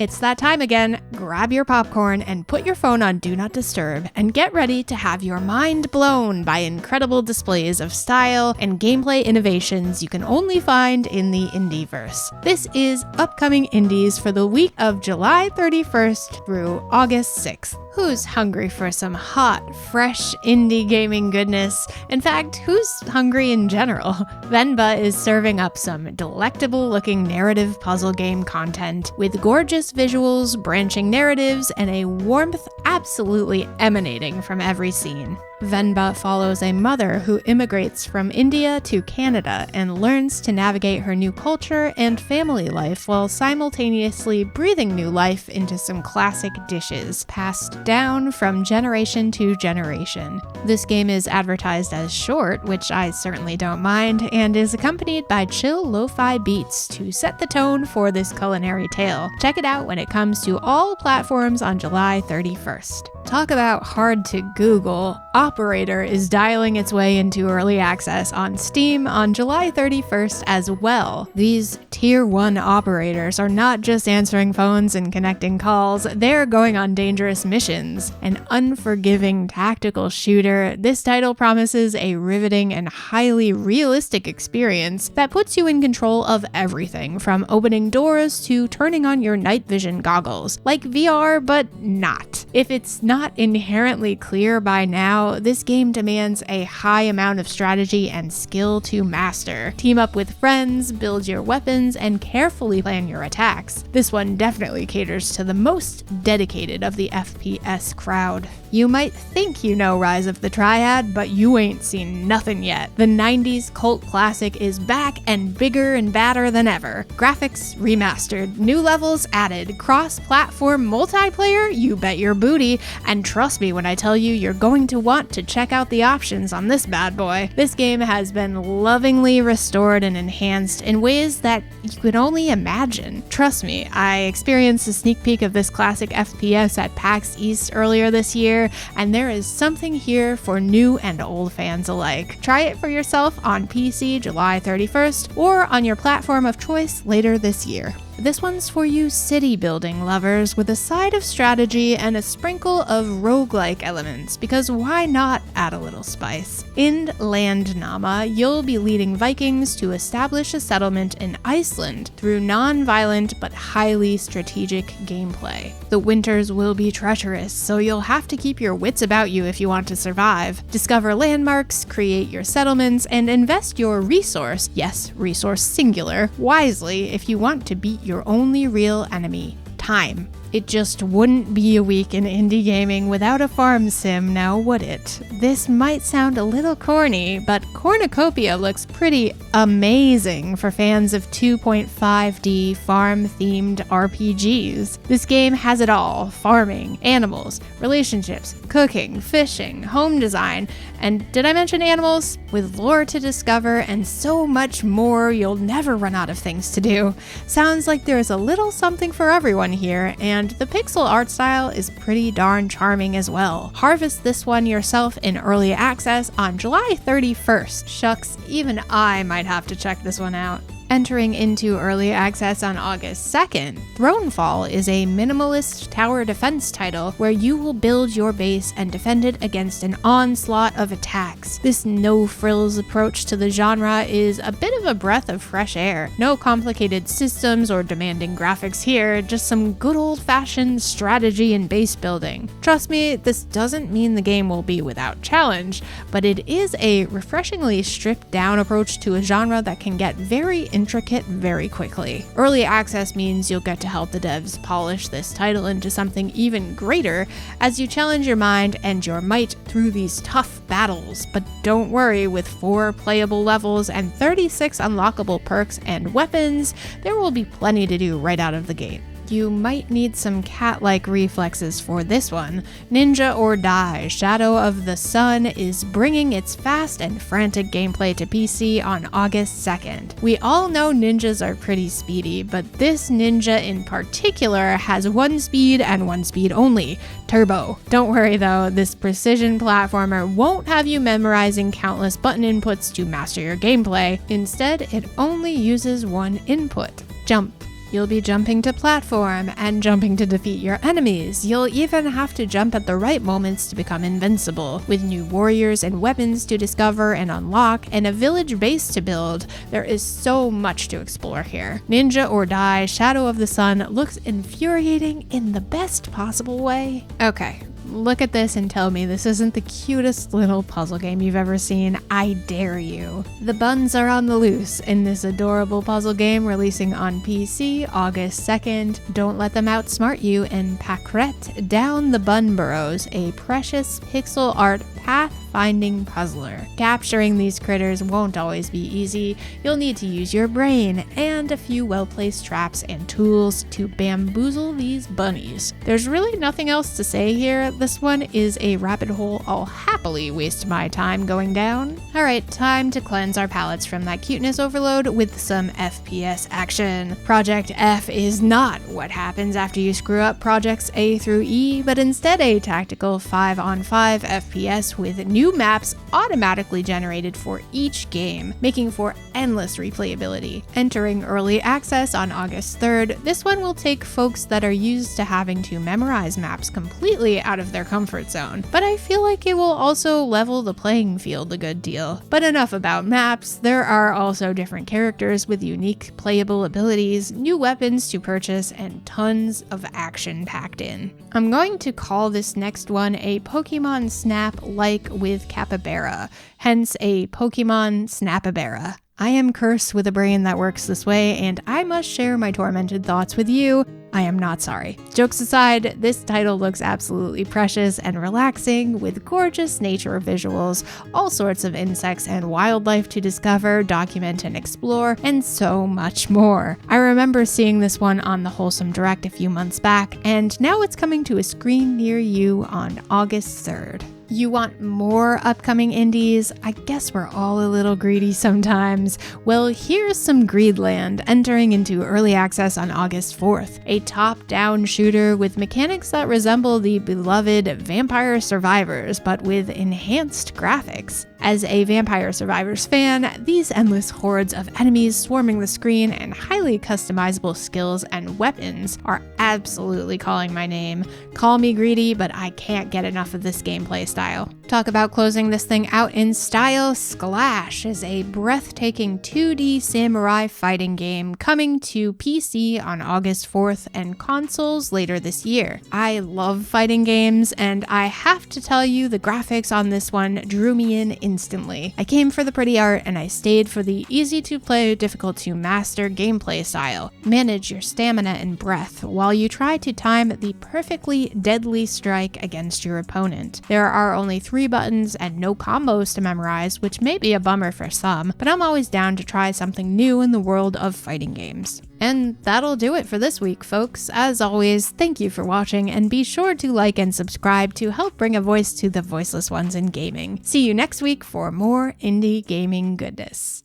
It's that time again. Grab your popcorn and put your phone on Do Not Disturb and get ready to have your mind blown by incredible displays of style and gameplay innovations you can only find in the Indieverse. This is Upcoming Indies for the week of July 31st through August 6th. Who's hungry for some hot, fresh indie gaming goodness? In fact, who's hungry in general? Venba is serving up some delectable-looking narrative puzzle game content with gorgeous visuals, branching narratives, and a warmth absolutely emanating from every scene. Venba follows a mother who immigrates from India to Canada and learns to navigate her new culture and family life while simultaneously breathing new life into some classic dishes passed down from generation to generation. This game is advertised as short, which I certainly don't mind, and is accompanied by chill lo-fi beats to set the tone for this culinary tale. Check it out when it comes to all platforms on July 31st. Talk about hard to Google. Operator is dialing its way into early access on Steam on July 31st as well. These Tier 1 operators are not just answering phones and connecting calls, they're going on dangerous missions. An unforgiving tactical shooter, this title promises a riveting and highly realistic experience that puts you in control of everything from opening doors to turning on your night vision goggles. Like VR, but not. If it's not inherently clear by now, this game demands a high amount of strategy and skill to master. Team up with friends, build your weapons, and carefully plan your attacks. This one definitely caters to the most dedicated of the FPS crowd. You might think you know Rise of the Triad, but you ain't seen nothing yet. The 90s cult classic is back and bigger and badder than ever. Graphics remastered, new levels added, cross-platform multiplayer, you bet your booty, and trust me when I tell you you're going to want to check out the options on this bad boy. This game has been lovingly restored and enhanced in ways that you could only imagine. Trust me, I experienced a sneak peek of this classic FPS at PAX East earlier this year, and there is something here for new and old fans alike. Try it for yourself on PC July 31st or on your platform of choice later this year. This one's for you city building lovers with a side of strategy and a sprinkle of roguelike elements, because why not add a little spice? In Landnama, you'll be leading Vikings to establish a settlement in Iceland through non-violent but highly strategic gameplay. The winters will be treacherous, so you'll have to keep your wits about you if you want to survive. Discover landmarks, create your settlements, and invest your resource, yes, resource singular, wisely if you want to beat your only real enemy, time. It just wouldn't be a week in indie gaming without a farm sim, now would it? This might sound a little corny, but Cornucopia looks pretty amazing for fans of 2.5D farm-themed RPGs. This game has it all: farming, animals, relationships, cooking, fishing, home design, and did I mention animals? With lore to discover and so much more, you'll never run out of things to do. Sounds like there's a little something for everyone here, and the pixel art style is pretty darn charming as well. Harvest this one yourself in early access on July 31st. Shucks, even I might have to check this one out. Entering into early access on August 2nd, Thronefall is a minimalist tower defense title where you will build your base and defend it against an onslaught of attacks. This no-frills approach to the genre is a bit of a breath of fresh air. No complicated systems or demanding graphics here, just some good old-fashioned strategy and base building. Trust me, this doesn't mean the game will be without challenge, but it is a refreshingly stripped-down approach to a genre that can get very intricate very quickly. Early access means you'll get to help the devs polish this title into something even greater as you challenge your mind and your might through these tough battles. But don't worry, with 4 playable levels and 36 unlockable perks and weapons, there will be plenty to do right out of the gate. You might need some cat-like reflexes for this one. Ninja or Die: Shadow of the Sun is bringing its fast and frantic gameplay to PC on August 2nd. We all know ninjas are pretty speedy, but this ninja in particular has 1 speed and 1 speed only: Turbo. Don't worry though, this precision platformer won't have you memorizing countless button inputs to master your gameplay. Instead, it only uses 1 input: jump. You'll be jumping to platform and jumping to defeat your enemies. You'll even have to jump at the right moments to become invincible. With new warriors and weapons to discover and unlock, and a village base to build, there is so much to explore here. Ninja or Die: Shadow of the Sun looks infuriating in the best possible way. Okay, look at this and tell me this isn't the cutest little puzzle game you've ever seen. I dare you. The buns are on the loose in this adorable puzzle game releasing on PC August 2nd. Don't let them outsmart you in Paquerette Down the Bunburrows, a precious pixel art path-finding puzzler. Capturing these critters won't always be easy. You'll need to use your brain and a few well-placed traps and tools to bamboozle these bunnies. There's really nothing else to say here. This one is a rabbit hole I'll happily waste my time going down. Alright, time to cleanse our palates from that cuteness overload with some FPS action. Project F is not what happens after you screw up projects A through E, but instead a tactical 5-on-5 FPS with new maps automatically generated for each game, making for endless replayability. Entering early access on August 3rd, this one will take folks that are used to having to memorize maps completely out of their comfort zone, but I feel like it will also level the playing field a good deal. But enough about maps. There are also different characters with unique playable abilities, new weapons to purchase, and tons of action packed in. I'm going to call this next one a Pokemon Snap like with Capybara, hence a Pokemon Snapabara. I am cursed with a brain that works this way, and I must share my tormented thoughts with you. I am not sorry. Jokes aside, this title looks absolutely precious and relaxing, with gorgeous nature visuals, all sorts of insects and wildlife to discover, document, and explore, and so much more. I remember seeing this one on the Wholesome Direct a few months back, and now it's coming to a screen near you on August 3rd. You want more upcoming indies? I guess we're all a little greedy sometimes. Well, here's some Greedland entering into early access on August 4th. A top-down shooter with mechanics that resemble the beloved Vampire Survivors, but with enhanced graphics. As a Vampire Survivors fan, these endless hordes of enemies swarming the screen and highly customizable skills and weapons are absolutely calling my name. Call me greedy, but I can't get enough of this gameplay style. Talk about closing this thing out in style. Sclash is a breathtaking 2D samurai fighting game coming to PC on August 4th and consoles later this year. I love fighting games, and I have to tell you, the graphics on this one drew me in instantly. I came for the pretty art, and I stayed for the easy to play, difficult to master gameplay style. Manage your stamina and breath while you try to time the perfectly deadly strike against your opponent. There are only 3 buttons and no combos to memorize, which may be a bummer for some, but I'm always down to try something new in the world of fighting games. And that'll do it for this week, folks. As always, thank you for watching, and be sure to like and subscribe to help bring a voice to the voiceless ones in gaming. See you next week for more indie gaming goodness.